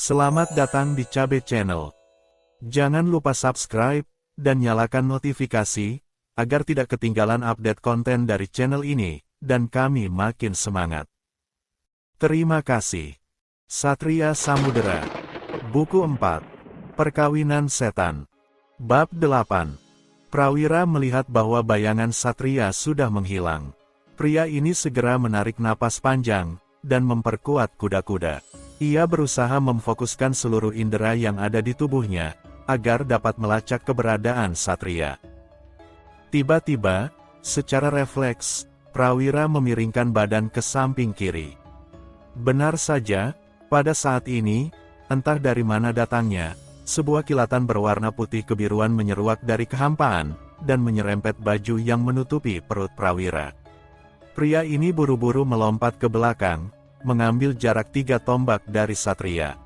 Selamat datang di Cabe Channel. Jangan lupa subscribe dan nyalakan notifikasi agar tidak ketinggalan update konten dari channel ini dan kami makin semangat. Terima kasih. Satria Samudera. Buku 4. Perkawinan Setan. Bab 8. Prawira melihat bahwa bayangan Satria sudah menghilang. Pria ini segera menarik napas panjang dan memperkuat kuda-kuda. Ia berusaha memfokuskan seluruh indera yang ada di tubuhnya, agar dapat melacak keberadaan Satria. Tiba-tiba, secara refleks, Prawira memiringkan badan ke samping kiri. Benar saja, pada saat ini, entah dari mana datangnya, sebuah kilatan berwarna putih kebiruan menyeruak dari kehampaan, dan menyerempet baju yang menutupi perut Prawira. Pria ini buru-buru melompat ke belakang, mengambil jarak 3 tombak dari Satria.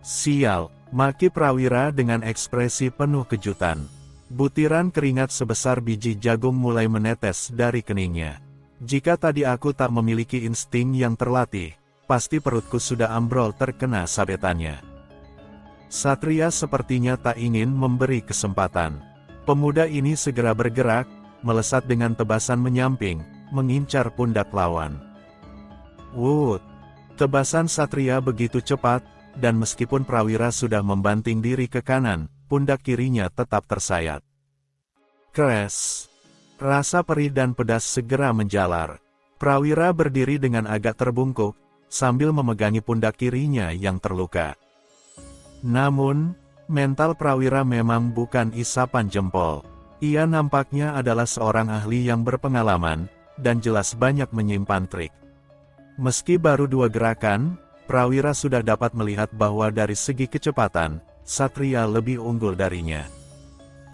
Sial, maki Prawira dengan ekspresi penuh kejutan. Butiran keringat sebesar biji jagung mulai menetes dari keningnya. Jika tadi aku tak memiliki insting yang terlatih, pasti perutku sudah ambrol terkena sabetannya. Satria sepertinya tak ingin memberi kesempatan. Pemuda ini segera bergerak, melesat dengan tebasan menyamping, mengincar pundak lawan. Wut! Tebasan Satria begitu cepat, dan meskipun Prawira sudah membanting diri ke kanan, pundak kirinya tetap tersayat. Kres! Rasa perih dan pedas segera menjalar. Prawira berdiri dengan agak terbungkuk, sambil memegangi pundak kirinya yang terluka. Namun, mental Prawira memang bukan isapan jempol. Ia nampaknya adalah seorang ahli yang berpengalaman, dan jelas banyak menyimpan trik. Meski baru 2 gerakan, Prawira sudah dapat melihat bahwa dari segi kecepatan, Satria lebih unggul darinya.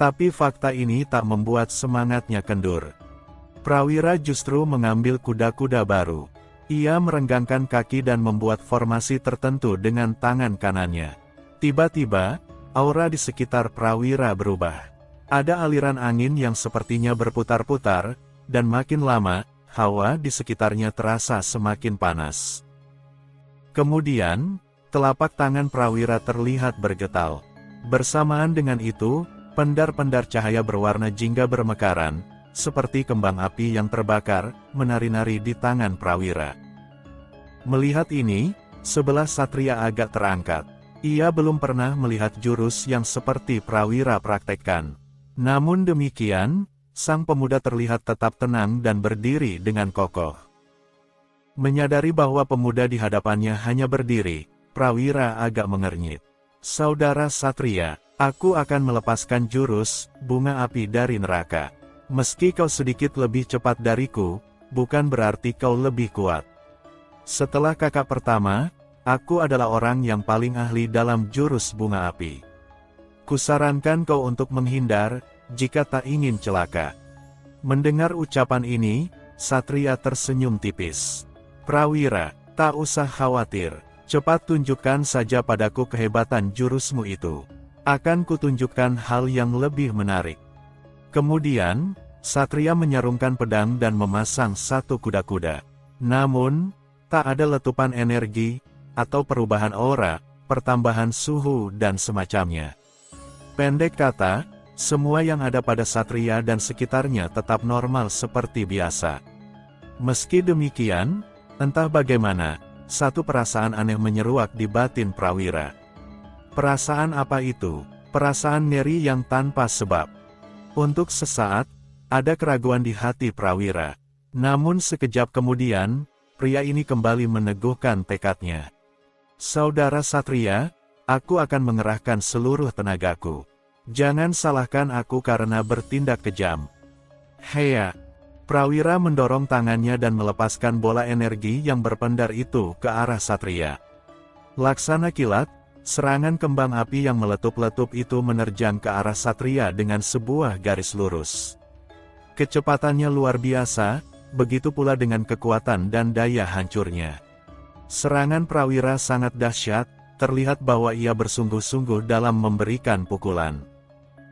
Tapi fakta ini tak membuat semangatnya kendur. Prawira justru mengambil kuda-kuda baru. Ia merenggangkan kaki dan membuat formasi tertentu dengan tangan kanannya. Tiba-tiba, aura di sekitar Prawira berubah. Ada aliran angin yang sepertinya berputar-putar, dan makin lama, hawa di sekitarnya terasa semakin panas. Kemudian, telapak tangan Prawira terlihat bergetar. Bersamaan dengan itu, pendar-pendar cahaya berwarna jingga bermekaran, seperti kembang api yang terbakar, menari-nari di tangan Prawira. Melihat ini, sebelah Satria agak terangkat. Ia belum pernah melihat jurus yang seperti Prawira praktekkan. Namun demikian, sang pemuda terlihat tetap tenang dan berdiri dengan kokoh. Menyadari bahwa pemuda di hadapannya hanya berdiri, Prawira agak mengernyit. Saudara Satria, aku akan melepaskan jurus bunga api dari neraka. Meski kau sedikit lebih cepat dariku, bukan berarti kau lebih kuat. Setelah kakak pertama, aku adalah orang yang paling ahli dalam jurus bunga api. Kusarankan kau untuk menghindar, jika tak ingin celaka. Mendengar ucapan ini, Satria tersenyum tipis. Prawira, tak usah khawatir. Cepat tunjukkan saja padaku kehebatan jurusmu itu. Akan kutunjukkan hal yang lebih menarik. Kemudian, Satria menyarungkan pedang dan memasang 1 kuda-kuda. Namun, tak ada letupan energi, atau perubahan aura, pertambahan suhu dan semacamnya. Pendek kata, semua yang ada pada Satria dan sekitarnya tetap normal seperti biasa. Meski demikian, entah bagaimana, satu perasaan aneh menyeruak di batin Prawira. Perasaan apa itu? Perasaan ngeri yang tanpa sebab. Untuk sesaat, ada keraguan di hati Prawira. Namun sekejap kemudian, pria ini kembali meneguhkan tekadnya. Saudara Satria, aku akan mengerahkan seluruh tenagaku. Jangan salahkan aku karena bertindak kejam. Heya! Prawira mendorong tangannya dan melepaskan bola energi yang berpendar itu ke arah Satria. Laksana kilat, serangan kembang api yang meletup-letup itu menerjang ke arah Satria dengan sebuah garis lurus. Kecepatannya luar biasa, begitu pula dengan kekuatan dan daya hancurnya. Serangan Prawira sangat dahsyat, terlihat bahwa ia bersungguh-sungguh dalam memberikan pukulan.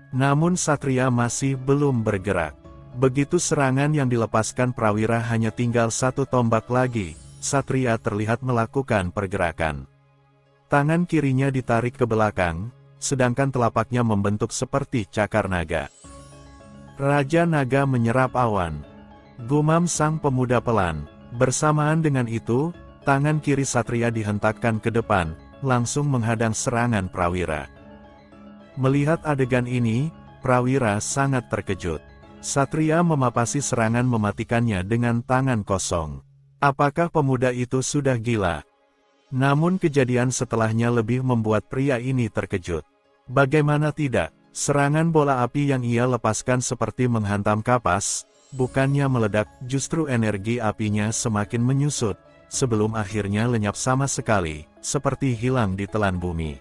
Namun Satria masih belum bergerak. Begitu serangan yang dilepaskan Prawira hanya tinggal 1 tombak lagi, Satria terlihat melakukan pergerakan. Tangan kirinya ditarik ke belakang, sedangkan telapaknya membentuk seperti cakar naga. Raja Naga menyerap awan. Gumam sang pemuda pelan. Bersamaan dengan itu, tangan kiri Satria dihentakkan ke depan, langsung menghadang serangan Prawira. Melihat adegan ini, Prawira sangat terkejut. Satria memapasi serangan mematikannya dengan tangan kosong. Apakah pemuda itu sudah gila? Namun kejadian setelahnya lebih membuat pria ini terkejut. Bagaimana tidak, serangan bola api yang ia lepaskan seperti menghantam kapas, bukannya meledak, justru energi apinya semakin menyusut, sebelum akhirnya lenyap sama sekali, seperti hilang ditelan bumi.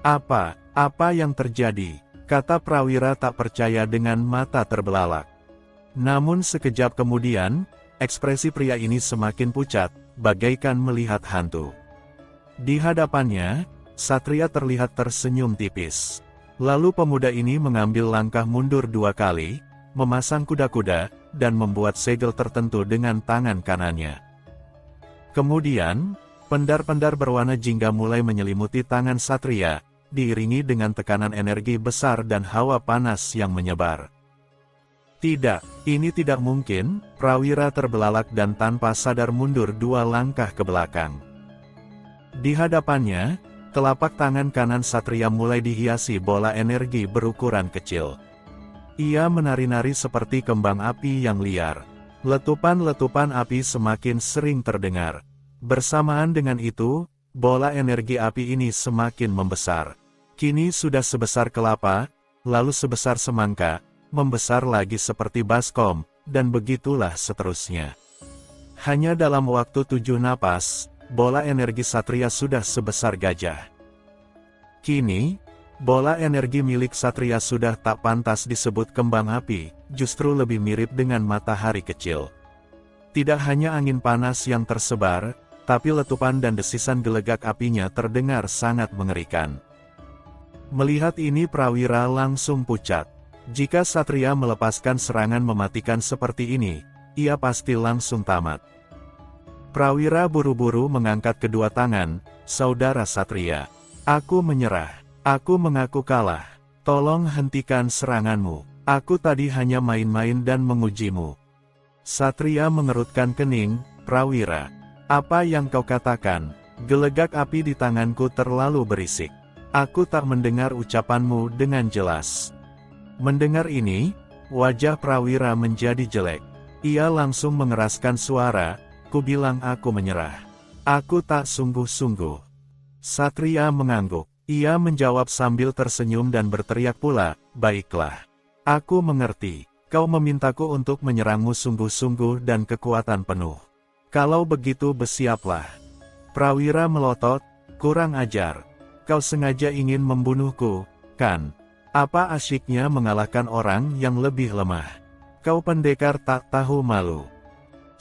Apa yang terjadi? Kata Prawira tak percaya dengan mata terbelalak. Namun sekejap kemudian, ekspresi pria ini semakin pucat, bagaikan melihat hantu. Di hadapannya, Satria terlihat tersenyum tipis. Lalu pemuda ini mengambil langkah mundur 2 kali, memasang kuda-kuda, dan membuat segel tertentu dengan tangan kanannya. Kemudian, pendar-pendar berwarna jingga mulai menyelimuti tangan Satria, diiringi dengan tekanan energi besar dan hawa panas yang menyebar. Tidak, ini tidak mungkin, Prawira terbelalak dan tanpa sadar mundur 2 langkah ke belakang. Di hadapannya, telapak tangan kanan Satria mulai dihiasi bola energi berukuran kecil. Ia menari-nari seperti kembang api yang liar. Letupan-letupan api semakin sering terdengar. Bersamaan dengan itu, bola energi api ini semakin membesar. Kini sudah sebesar kelapa, lalu sebesar semangka, membesar lagi seperti baskom, dan begitulah seterusnya. Hanya dalam waktu 7 napas, bola energi Satria sudah sebesar gajah. Kini, bola energi milik Satria sudah tak pantas disebut kembang api, justru lebih mirip dengan matahari kecil. Tidak hanya angin panas yang tersebar, tapi letupan dan desisan gelegak apinya terdengar sangat mengerikan. Melihat ini Prawira langsung pucat. Jika Satria melepaskan serangan mematikan seperti ini, ia pasti langsung tamat. Prawira buru-buru mengangkat kedua tangan, "Saudara Satria, aku menyerah. Aku mengaku kalah. Tolong hentikan seranganmu. Aku tadi hanya main-main dan mengujimu." Satria mengerutkan kening. "Prawira, apa yang kau katakan? Gelegak api di tanganku terlalu berisik. Aku tak mendengar ucapanmu dengan jelas." Mendengar ini, wajah Prawira menjadi jelek. Ia langsung mengeraskan suara, "Ku bilang aku menyerah. Aku tak sungguh-sungguh." Satria mengangguk. Ia menjawab sambil tersenyum dan berteriak pula, "Baiklah. Aku mengerti. Kau memintaku untuk menyerangmu sungguh-sungguh dan kekuatan penuh. Kalau begitu bersiaplah." Prawira melotot, "Kurang ajar. Kau sengaja ingin membunuhku, kan? Apa asyiknya mengalahkan orang yang lebih lemah? Kau pendekar tak tahu malu."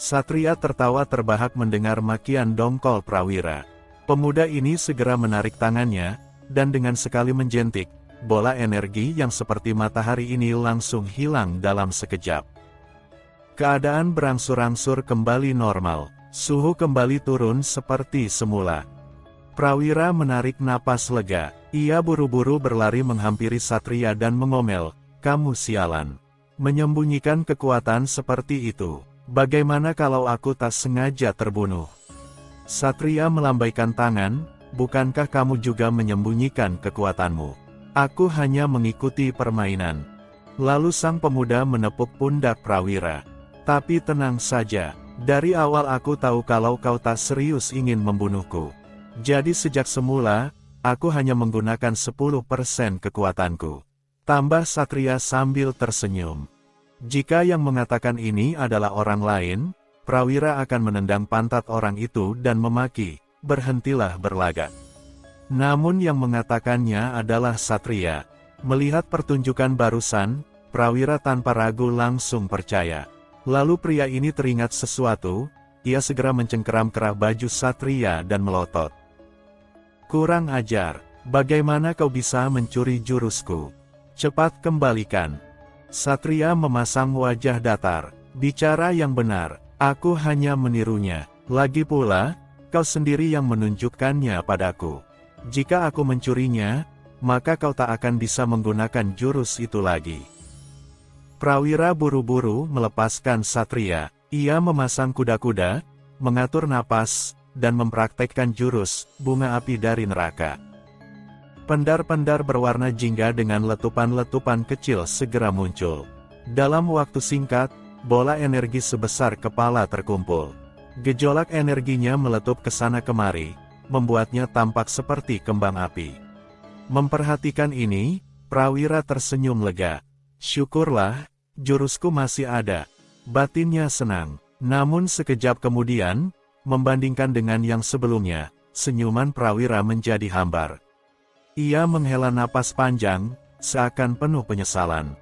Satria tertawa terbahak mendengar makian dongkol Prawira. Pemuda ini segera menarik tangannya, dan dengan sekali menjentik, bola energi yang seperti matahari ini langsung hilang dalam sekejap. Keadaan berangsur-angsur kembali normal, suhu kembali turun seperti semula. Prawira menarik napas lega, ia buru-buru berlari menghampiri Satria dan mengomel, "Kamu sialan. Menyembunyikan kekuatan seperti itu. Bagaimana kalau aku tak sengaja terbunuh?" Satria melambaikan tangan, "Bukankah kamu juga menyembunyikan kekuatanmu? Aku hanya mengikuti permainan." Lalu sang pemuda menepuk pundak Prawira. "Tapi tenang saja, dari awal aku tahu kalau kau tak serius ingin membunuhku. Jadi sejak semula, aku hanya menggunakan 10% kekuatanku." Tambah Satria sambil tersenyum. Jika yang mengatakan ini adalah orang lain, Prawira akan menendang pantat orang itu dan memaki, "Berhentilah berlagak." Namun yang mengatakannya adalah Satria. Melihat pertunjukan barusan, Prawira tanpa ragu langsung percaya. Lalu pria ini teringat sesuatu, ia segera mencengkeram kerah baju Satria dan melotot. "Kurang ajar, bagaimana kau bisa mencuri jurusku? Cepat kembalikan." Satria memasang wajah datar, "Bicara yang benar, aku hanya menirunya. Lagi pula, Kau sendiri yang menunjukkannya padaku. Jika aku mencurinya, maka kau tak akan bisa menggunakan jurus itu lagi. Prawira buru-buru melepaskan Satria. Ia memasang kuda-kuda, mengatur napas, dan mempraktekkan jurus bunga api dari neraka. Pendar-pendar berwarna jingga dengan letupan-letupan kecil segera muncul. Dalam waktu singkat, bola energi sebesar kepala terkumpul. Gejolak energinya meletup ke sana kemari, membuatnya tampak seperti kembang api. Memperhatikan ini, Prawira tersenyum lega. Syukurlah, jurusku masih ada. Batinnya senang. Namun sekejap kemudian, membandingkan dengan yang sebelumnya, senyuman Prawira menjadi hambar. Ia menghela napas panjang, seakan penuh penyesalan.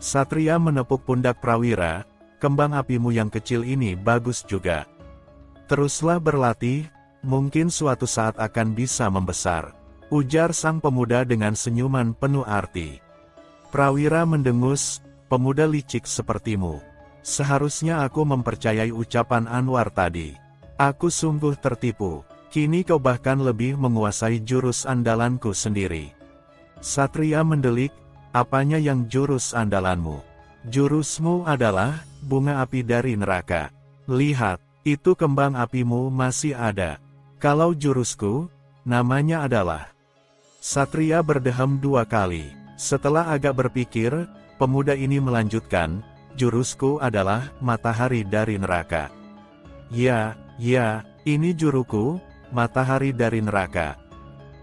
Satria menepuk pundak Prawira, kembang apimu yang kecil ini bagus juga. Teruslah berlatih, mungkin suatu saat akan bisa membesar, ujar sang pemuda dengan senyuman penuh arti. Prawira mendengus, pemuda licik sepertimu. Seharusnya aku mempercayai ucapan Anwar tadi. Aku sungguh tertipu, kini kau bahkan lebih menguasai jurus andalanku sendiri. Satria mendelik, apanya yang jurus andalanmu? Jurusmu adalah bunga api dari neraka. Lihat, itu kembang apimu masih ada. Kalau jurusku, namanya adalah... Satria berdeham 2 kali. Setelah agak berpikir, pemuda ini melanjutkan, jurusku adalah matahari dari neraka. Ya, ini juruku, matahari dari neraka.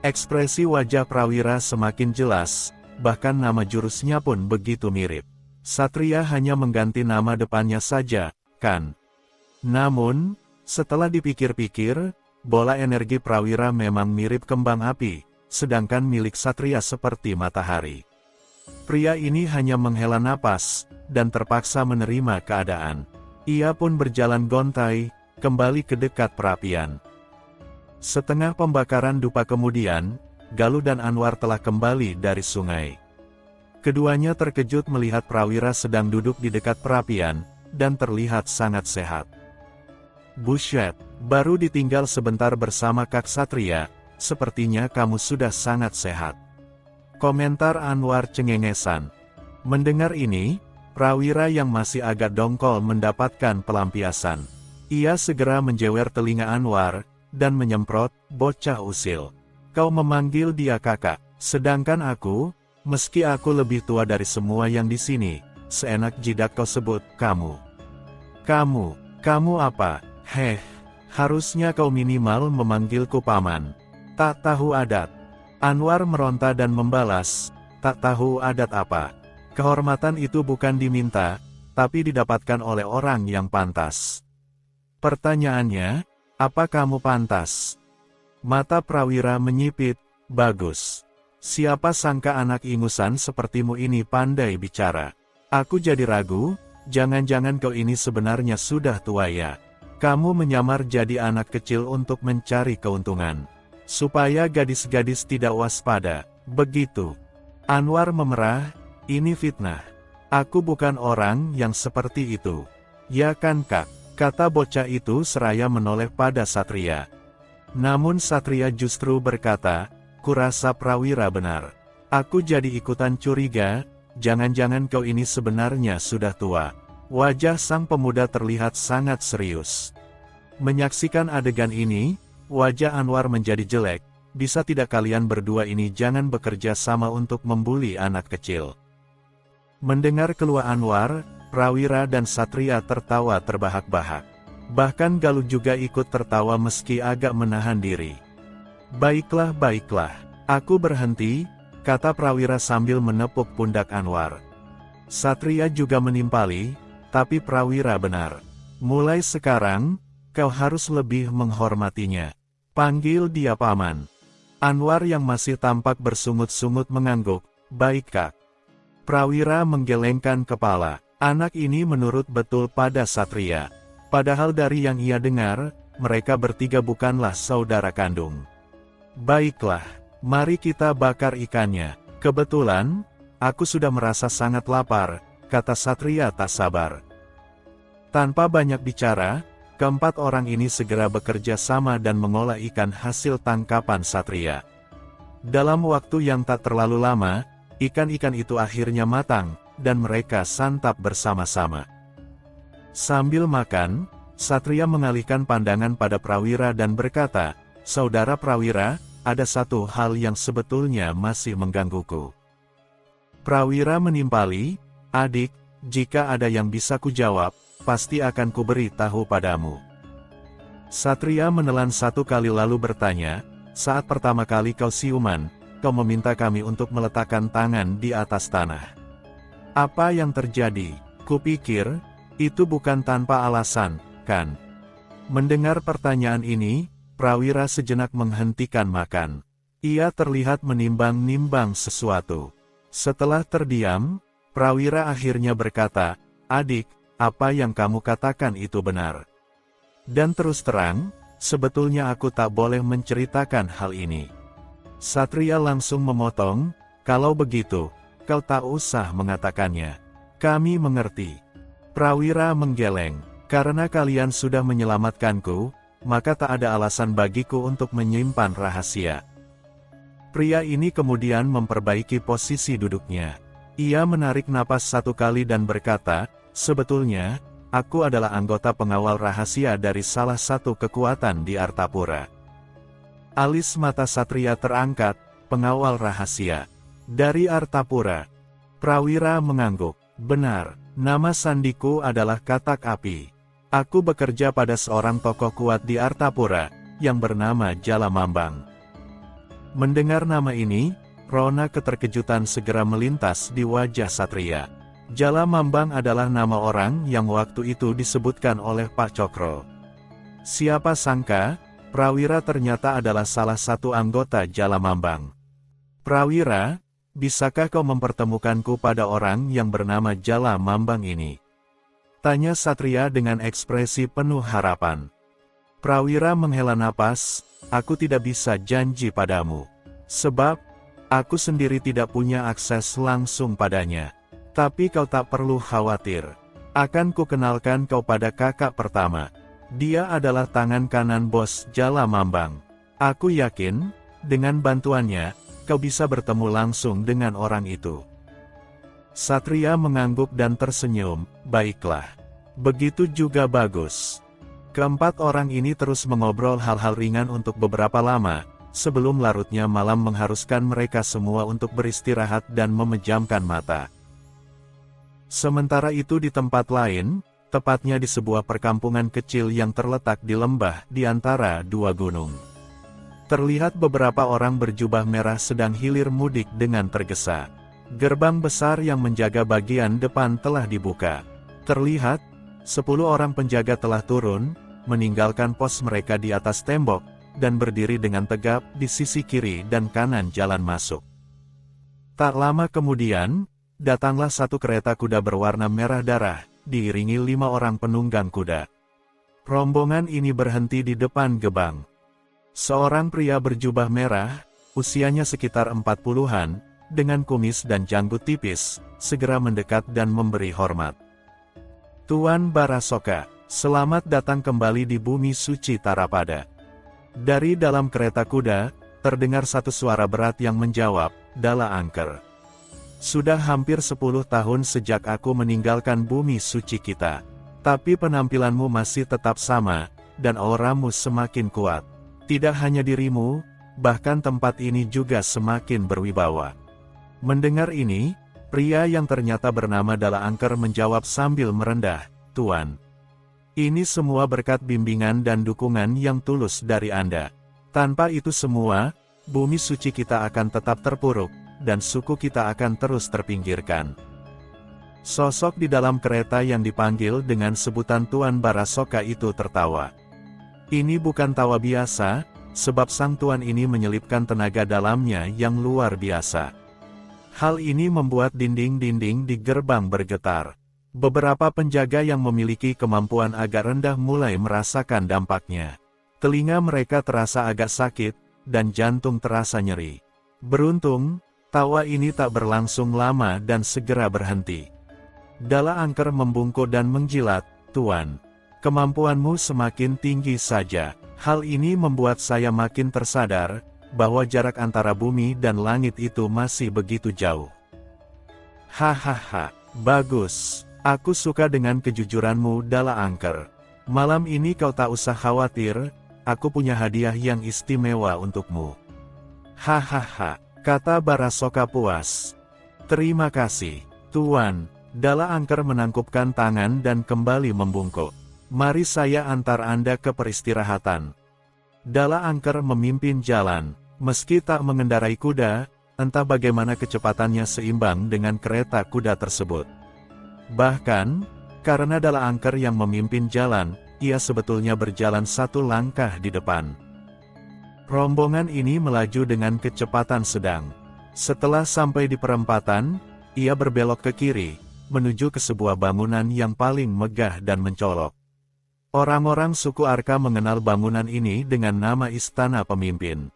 Ekspresi wajah Prawira semakin jelas, bahkan nama jurusnya pun begitu mirip. Satria hanya mengganti nama depannya saja, kan? Namun, setelah dipikir-pikir, bola energi Prawira memang mirip kembang api, sedangkan milik Satria seperti matahari. Pria ini hanya menghela napas, dan terpaksa menerima keadaan. Ia pun berjalan gontai, kembali ke dekat perapian. Setengah pembakaran dupa kemudian, Galuh dan Anwar telah kembali dari sungai. Keduanya terkejut melihat Prawira sedang duduk di dekat perapian, dan terlihat sangat sehat. Buset, baru ditinggal sebentar bersama Kak Satria, sepertinya kamu sudah sangat sehat. Komentar Anwar cengengesan. Mendengar ini, Prawira yang masih agak dongkol mendapatkan pelampiasan. Ia segera menjewer telinga Anwar, dan menyemprot, bocah usil. Kau memanggil dia kakak, sedangkan aku, meski aku lebih tua dari semua yang di sini, seenak jidat kau sebut, kamu. Kamu apa? Harusnya kau minimal memanggilku paman. Tak tahu adat. Anwar meronta dan membalas, tak tahu adat apa. Kehormatan itu bukan diminta, tapi didapatkan oleh orang yang pantas. Pertanyaannya, apa kamu pantas? Mata Prawira menyipit, bagus. Siapa sangka anak ingusan sepertimu ini pandai bicara. Aku jadi ragu, jangan-jangan kau ini sebenarnya sudah tua ya. Kamu menyamar jadi anak kecil untuk mencari keuntungan. Supaya gadis-gadis tidak waspada, begitu. Anwar memerah, ini fitnah. Aku bukan orang yang seperti itu. Ya kan kak, kata bocah itu seraya menoleh pada Satria. Namun Satria justru berkata, kurasa Prawira benar. Aku jadi ikutan curiga, jangan-jangan kau ini sebenarnya sudah tua. Wajah sang pemuda terlihat sangat serius. Menyaksikan adegan ini, wajah Anwar menjadi jelek. Bisa tidak kalian berdua ini jangan bekerja sama untuk membuli anak kecil? Mendengar keluhan Anwar, Prawira dan Satria tertawa terbahak-bahak. Bahkan Galuh juga ikut tertawa meski agak menahan diri. Baiklah, aku berhenti, kata Prawira sambil menepuk pundak Anwar. Satria juga menimpali, tapi Prawira benar. Mulai sekarang, kau harus lebih menghormatinya. Panggil dia paman. Anwar yang masih tampak bersungut-sungut mengangguk, baik kak. Prawira menggelengkan kepala. Anak ini menurut betul pada Satria. Padahal dari yang ia dengar, mereka bertiga bukanlah saudara kandung. Baiklah, mari kita bakar ikannya. Kebetulan, aku sudah merasa sangat lapar, kata Satria tak sabar. Tanpa banyak bicara, Keempat orang ini segera bekerja sama dan mengolah ikan hasil tangkapan Satria. Dalam waktu yang tak terlalu lama, ikan-ikan itu akhirnya matang, dan mereka santap bersama-sama. Sambil makan, Satria mengalihkan pandangan pada Prawira dan berkata, "Saudara Prawira, ada satu hal yang sebetulnya masih menggangguku." Prawira menimpali, "Adik, jika ada yang bisa kujawab, pasti akan kuberi tahu padamu." Satria menelan satu kali lalu bertanya, "Saat pertama kali kau siuman, kau meminta kami untuk meletakkan tangan di atas tanah. Apa yang terjadi? Kupikir, itu bukan tanpa alasan, kan?" Mendengar pertanyaan ini, Prawira sejenak menghentikan makan. Ia terlihat menimbang-nimbang sesuatu. Setelah terdiam, Prawira akhirnya berkata, "Adik, apa yang kamu katakan itu benar. Dan terus terang, sebetulnya aku tak boleh menceritakan hal ini." Satria langsung memotong, "Kalau begitu, kau tak usah mengatakannya. Kami mengerti." Prawira menggeleng, "Karena kalian sudah menyelamatkanku, maka tak ada alasan bagiku untuk menyimpan rahasia." Pria ini kemudian memperbaiki posisi duduknya. Ia menarik napas satu kali dan berkata, "Sebetulnya, aku adalah anggota pengawal rahasia dari salah satu kekuatan di Artapura." Alis mata Satria terangkat, "Pengawal rahasia dari Artapura?" Prawira mengangguk, "Benar, nama sandiku adalah Katak Api. Aku bekerja pada seorang tokoh kuat di Artapura, yang bernama Jalamambang." Mendengar nama ini, rona keterkejutan segera melintas di wajah Satria. Jalamambang adalah nama orang yang waktu itu disebutkan oleh Pak Cokro. Siapa sangka, Prawira ternyata adalah salah satu anggota Jalamambang. "Prawira, bisakah kau mempertemukanku pada orang yang bernama Jalamambang ini?" tanya Satria dengan ekspresi penuh harapan. Prawira menghela napas, "Aku tidak bisa janji padamu. Sebab, aku sendiri tidak punya akses langsung padanya. Tapi kau tak perlu khawatir. Akan kukenalkan kau pada kakak pertama. Dia adalah tangan kanan bos Jalamambang. Aku yakin, dengan bantuannya, kau bisa bertemu langsung dengan orang itu." Satria mengangguk dan tersenyum, "Baiklah. Begitu juga bagus." Keempat orang ini terus mengobrol hal-hal ringan untuk beberapa lama, sebelum larutnya malam mengharuskan mereka semua untuk beristirahat dan memejamkan mata. Sementara itu di tempat lain, tepatnya di sebuah perkampungan kecil yang terletak di lembah di antara dua gunung, terlihat beberapa orang berjubah merah sedang hilir mudik dengan tergesa. Gerbang besar yang menjaga bagian depan telah dibuka. Terlihat, 10 orang penjaga telah turun, meninggalkan pos mereka di atas tembok, dan berdiri dengan tegap di sisi kiri dan kanan jalan masuk. Tak lama kemudian, datanglah satu kereta kuda berwarna merah darah, diiringi 5 orang penunggang kuda. Rombongan ini berhenti di depan gerbang. Seorang pria berjubah merah, usianya sekitar 40-an, dengan kumis dan janggut tipis, segera mendekat dan memberi hormat. "Tuan Barasoka, selamat datang kembali di bumi suci Tarapada." Dari dalam kereta kuda, terdengar satu suara berat yang menjawab, "Dala Angker. Sudah hampir 10 tahun sejak aku meninggalkan bumi suci kita. Tapi penampilanmu masih tetap sama, dan auramu semakin kuat. Tidak hanya dirimu, bahkan tempat ini juga semakin berwibawa." Mendengar ini, pria yang ternyata bernama Dala Angker menjawab sambil merendah, "Tuan, ini semua berkat bimbingan dan dukungan yang tulus dari Anda. Tanpa itu semua, bumi suci kita akan tetap terpuruk, dan suku kita akan terus terpinggirkan." Sosok di dalam kereta yang dipanggil dengan sebutan Tuan Barasoka itu tertawa. Ini bukan tawa biasa, sebab sang tuan ini menyelipkan tenaga dalamnya yang luar biasa. Hal ini membuat dinding-dinding di gerbang bergetar. Beberapa penjaga yang memiliki kemampuan agak rendah mulai merasakan dampaknya. Telinga mereka terasa agak sakit, dan jantung terasa nyeri. Beruntung, tawa ini tak berlangsung lama dan segera berhenti. Dala Angker membungkuk dan menjilat, "Tuan, Kemampuanmu semakin tinggi saja. Hal ini membuat saya makin tersadar, bahwa jarak antara bumi dan langit itu masih begitu jauh. Hahaha, bagus. Aku suka dengan kejujuranmu, Dala Angker. Malam ini kau tak usah khawatir, aku punya hadiah yang istimewa untukmu. Hahaha, kata Barasoka puas. Terima kasih, Tuan. Dala Angker menangkupkan tangan dan kembali membungkuk. Mari saya antar Anda ke peristirahatan. Dala Angker memimpin jalan, meski tak mengendarai kuda, entah bagaimana kecepatannya seimbang dengan kereta kuda tersebut. Bahkan, karena Dala Angker yang memimpin jalan, ia sebetulnya berjalan satu langkah di depan. Rombongan ini melaju dengan kecepatan sedang. Setelah sampai di perempatan, ia berbelok ke kiri, menuju ke sebuah bangunan yang paling megah dan mencolok. Orang-orang suku Arka mengenal bangunan ini dengan nama Istana Pemimpin.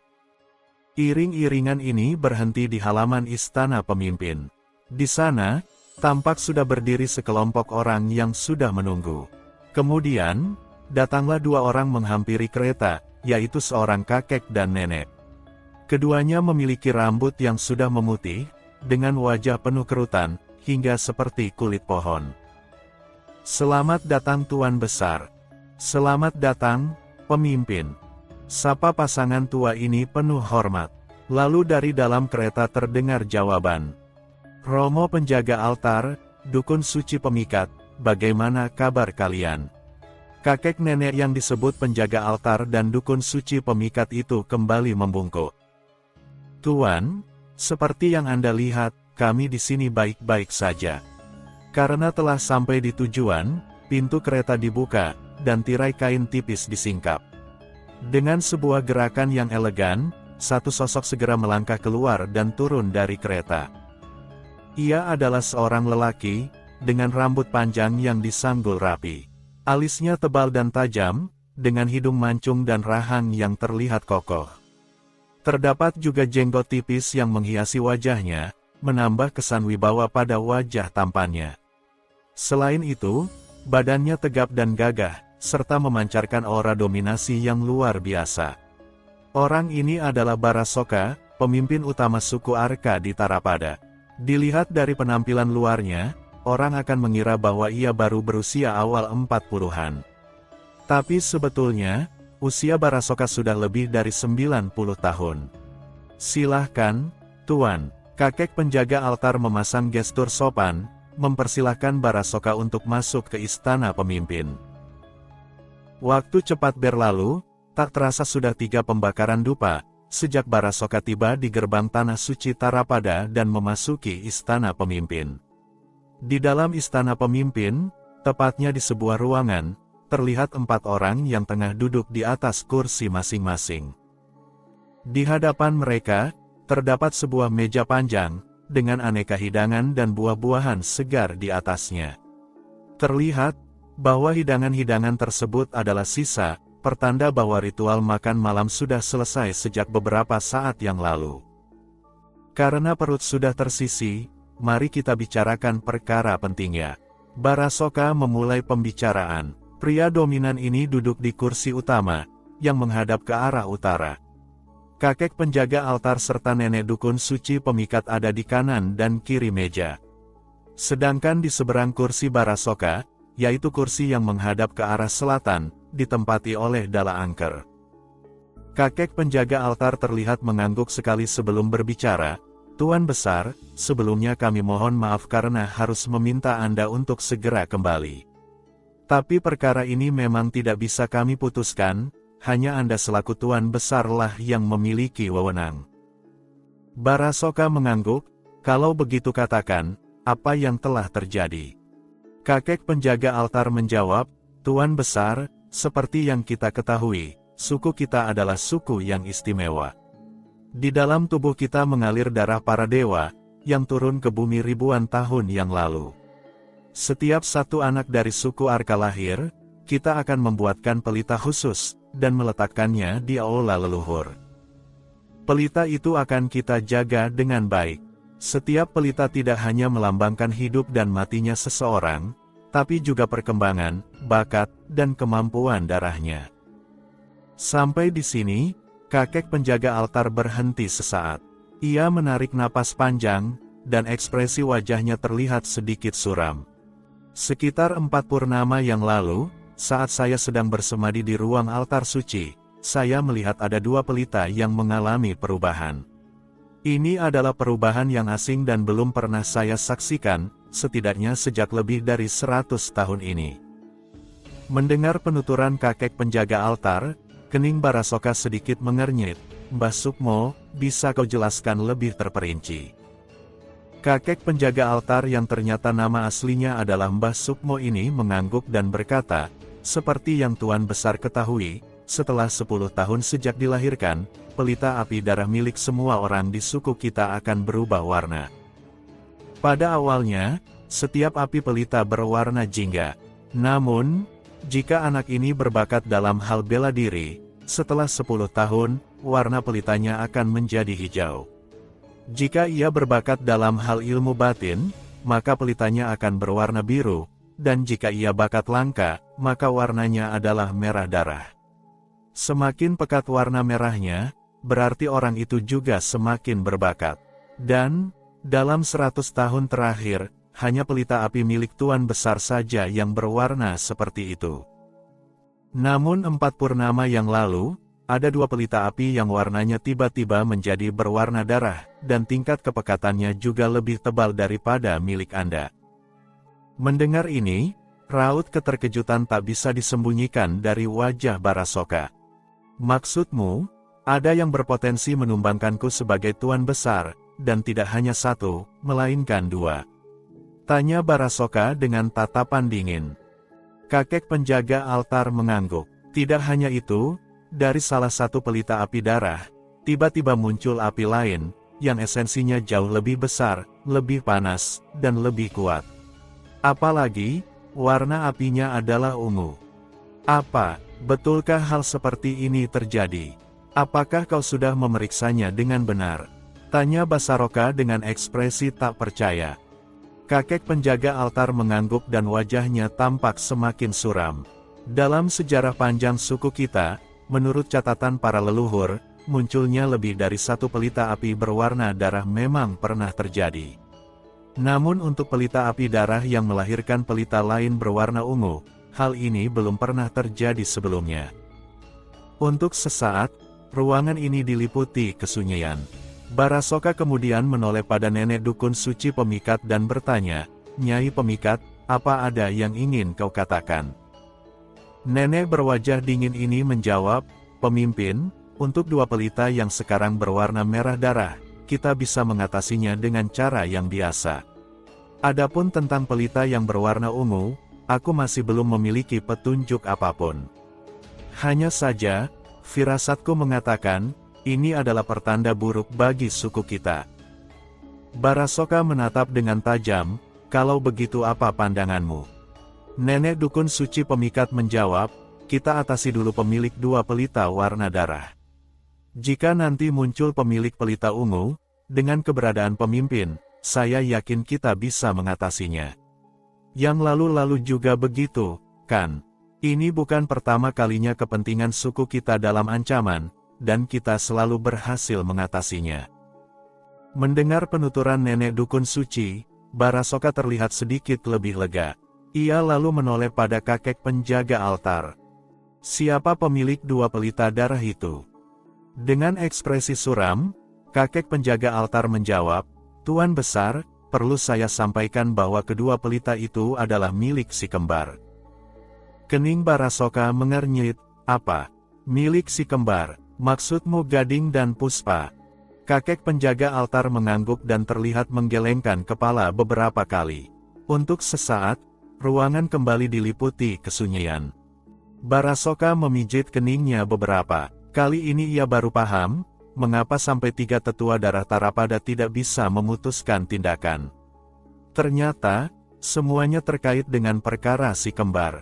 Iring-iringan ini berhenti di halaman Istana Pemimpin. Di sana, tampak sudah berdiri sekelompok orang yang sudah menunggu. Kemudian, datanglah dua orang menghampiri kereta, yaitu seorang kakek dan nenek. Keduanya memiliki rambut yang sudah memutih, dengan wajah penuh kerutan, hingga seperti kulit pohon. Selamat datang Tuan Besar. Selamat datang, pemimpin. Sapa pasangan tua ini penuh hormat. Lalu dari dalam kereta terdengar jawaban. Romo penjaga altar, dukun suci pemikat, bagaimana kabar kalian? Kakek nenek yang disebut penjaga altar dan dukun suci pemikat itu kembali membungkuk. Tuan, seperti yang Anda lihat, kami di sini baik-baik saja. Karena telah sampai di tujuan, pintu kereta dibuka, dan tirai kain tipis disingkap. Dengan sebuah gerakan yang elegan, satu sosok segera melangkah keluar dan turun dari kereta. Ia adalah seorang lelaki, dengan rambut panjang yang disanggul rapi. Alisnya tebal dan tajam, dengan hidung mancung dan rahang yang terlihat kokoh. Terdapat juga jenggot tipis yang menghiasi wajahnya, menambah kesan wibawa pada wajah tampannya. Selain itu, badannya tegap dan gagah, serta memancarkan aura dominasi yang luar biasa. Orang ini adalah Barasoka, pemimpin utama suku Arka di Tarapada. Dilihat dari penampilan luarnya, orang akan mengira bahwa ia baru berusia awal 40-an. Tapi sebetulnya, usia Barasoka sudah lebih dari 90 tahun. Silahkan, Tuan. Kakek penjaga altar memasang gestur sopan, mempersilahkan Barasoka untuk masuk ke istana pemimpin. Waktu cepat berlalu, tak terasa sudah 3 pembakaran dupa, sejak Barasoka tiba di gerbang tanah suci Tarapada dan memasuki istana pemimpin. Di dalam istana pemimpin, tepatnya di sebuah ruangan, terlihat 4 orang yang tengah duduk di atas kursi masing-masing. Di hadapan mereka, terdapat sebuah meja panjang, dengan aneka hidangan dan buah-buahan segar di atasnya. Terlihat bahwa hidangan-hidangan tersebut adalah sisa, pertanda bahwa ritual makan malam sudah selesai sejak beberapa saat yang lalu. Karena perut sudah tersisi, mari kita bicarakan perkara pentingnya. Barasoka memulai pembicaraan. Pria dominan ini duduk di kursi utama, yang menghadap ke arah utara. Kakek penjaga altar serta nenek dukun suci pemikat ada di kanan dan kiri meja. Sedangkan di seberang kursi Barasoka, yaitu kursi yang menghadap ke arah selatan, ditempati oleh Dala Angker. Kakek penjaga altar terlihat mengangguk sekali sebelum berbicara. Tuan Besar, sebelumnya kami mohon maaf karena harus meminta Anda untuk segera kembali. Tapi perkara ini memang tidak bisa kami putuskan, hanya Anda selaku Tuan Besarlah yang memiliki wewenang. Barasoka mengangguk, kalau begitu katakan, apa yang telah terjadi? Kakek penjaga altar menjawab, Tuan Besar, seperti yang kita ketahui, suku kita adalah suku yang istimewa. Di dalam tubuh kita mengalir darah para dewa, yang turun ke bumi ribuan tahun yang lalu. Setiap satu anak dari suku Arka lahir, kita akan membuatkan pelita khusus, dan meletakkannya di aula leluhur. Pelita itu akan kita jaga dengan baik. Setiap pelita tidak hanya melambangkan hidup dan matinya seseorang, tapi juga perkembangan, bakat, dan kemampuan darahnya. Sampai di sini, kakek penjaga altar berhenti sesaat. Ia menarik napas panjang, dan ekspresi wajahnya terlihat sedikit suram. Sekitar 4 purnama yang lalu, saat saya sedang bersemadi di ruang altar suci, saya melihat ada 2 pelita yang mengalami perubahan. Ini adalah perubahan yang asing dan belum pernah saya saksikan, setidaknya sejak lebih dari 100 tahun ini. Mendengar penuturan kakek penjaga altar, kening Barasoka sedikit mengernyit. Mbah Sukmo, bisa kau jelaskan lebih terperinci? Kakek penjaga altar yang ternyata nama aslinya adalah Mbah Sukmo ini mengangguk dan berkata, seperti yang Tuan Besar ketahui, setelah 10 tahun sejak dilahirkan, pelita api darah milik semua orang di suku kita akan berubah warna. Pada awalnya, setiap api pelita berwarna jingga. Namun, jika anak ini berbakat dalam hal bela diri, setelah 10 tahun, warna pelitanya akan menjadi hijau. Jika ia berbakat dalam hal ilmu batin, maka pelitanya akan berwarna biru, dan jika ia bakat langka, maka warnanya adalah merah darah. Semakin pekat warna merahnya, berarti orang itu juga semakin berbakat. Dan, dalam 100 tahun terakhir, hanya pelita api milik Tuan Besar saja yang berwarna seperti itu. Namun 4 purnama yang lalu, ada 2 pelita api yang warnanya tiba-tiba menjadi berwarna darah, dan tingkat kepekatannya juga lebih tebal daripada milik Anda. Mendengar ini, raut keterkejutan tak bisa disembunyikan dari wajah Barasoka. Maksudmu, ada yang berpotensi menumbangkanku sebagai Tuan Besar, dan tidak hanya 1, melainkan 2. Tanya Barasoka dengan tatapan dingin. Kakek penjaga altar mengangguk. Tidak hanya itu, dari salah satu pelita api darah, tiba-tiba muncul api lain, yang esensinya jauh lebih besar, lebih panas, dan lebih kuat. Apalagi, warna apinya adalah ungu. Apa, betulkah hal seperti ini terjadi? Apakah kau sudah memeriksanya dengan benar? Tanya Basaroka dengan ekspresi tak percaya. Kakek penjaga altar mengangguk dan wajahnya tampak semakin suram. Dalam sejarah panjang suku kita, menurut catatan para leluhur, munculnya lebih dari 1 pelita api berwarna darah memang pernah terjadi. Namun untuk pelita api darah yang melahirkan pelita lain berwarna ungu, hal ini belum pernah terjadi sebelumnya. Untuk sesaat, ruangan ini diliputi kesunyian. Barasoka kemudian menoleh pada nenek dukun suci pemikat dan bertanya, "Nyai pemikat, apa ada yang ingin kau katakan?" Nenek berwajah dingin ini menjawab, "Pemimpin, untuk 2 pelita yang sekarang berwarna merah darah, kita bisa mengatasinya dengan cara yang biasa. Adapun tentang pelita yang berwarna ungu, aku masih belum memiliki petunjuk apapun. Hanya saja, firasatku mengatakan, ini adalah pertanda buruk bagi suku kita." Barasoka menatap dengan tajam, "Kalau begitu apa pandanganmu?" Nenek dukun suci pemikat menjawab, "Kita atasi dulu pemilik 2 pelita warna darah. Jika nanti muncul pemilik pelita ungu, dengan keberadaan pemimpin, saya yakin kita bisa mengatasinya. Yang lalu-lalu juga begitu, kan? Ini bukan pertama kalinya kepentingan suku kita dalam ancaman, dan kita selalu berhasil mengatasinya." Mendengar penuturan nenek dukun suci, Barasoka terlihat sedikit lebih lega. Ia lalu menoleh pada kakek penjaga altar. "Siapa pemilik 2 pelita darah itu?" Dengan ekspresi suram, kakek penjaga altar menjawab, "Tuan Besar, perlu saya sampaikan bahwa kedua pelita itu adalah milik si kembar." Kening Barasoka mengernyit, "Apa? Milik si kembar? Maksudmu Gading dan Puspa?" Kakek penjaga altar mengangguk dan terlihat menggelengkan kepala beberapa kali. Untuk sesaat, ruangan kembali diliputi kesunyian. Barasoka memijit keningnya beberapa kali. Ini ia baru paham, mengapa sampai 3 tetua darah Tarapada tidak bisa memutuskan tindakan. Ternyata, semuanya terkait dengan perkara si kembar.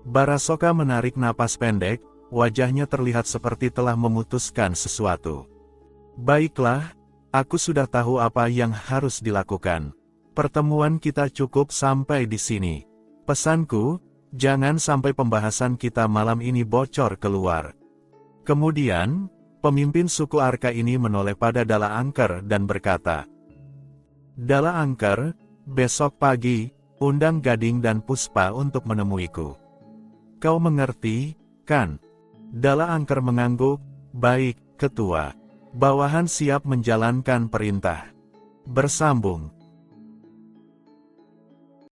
Barasoka menarik napas pendek, wajahnya terlihat seperti telah memutuskan sesuatu. "Baiklah, aku sudah tahu apa yang harus dilakukan. Pertemuan kita cukup sampai di sini. Pesanku, jangan sampai pembahasan kita malam ini bocor keluar. Kemudian, pemimpin suku Arka ini menoleh pada Dala Angker dan berkata, Dala Angker, besok pagi, undang Gading dan Puspa untuk menemuiku. Kau mengerti, kan? Dala Angker mengangguk, baik, Ketua. Bawahan siap menjalankan perintah. Bersambung.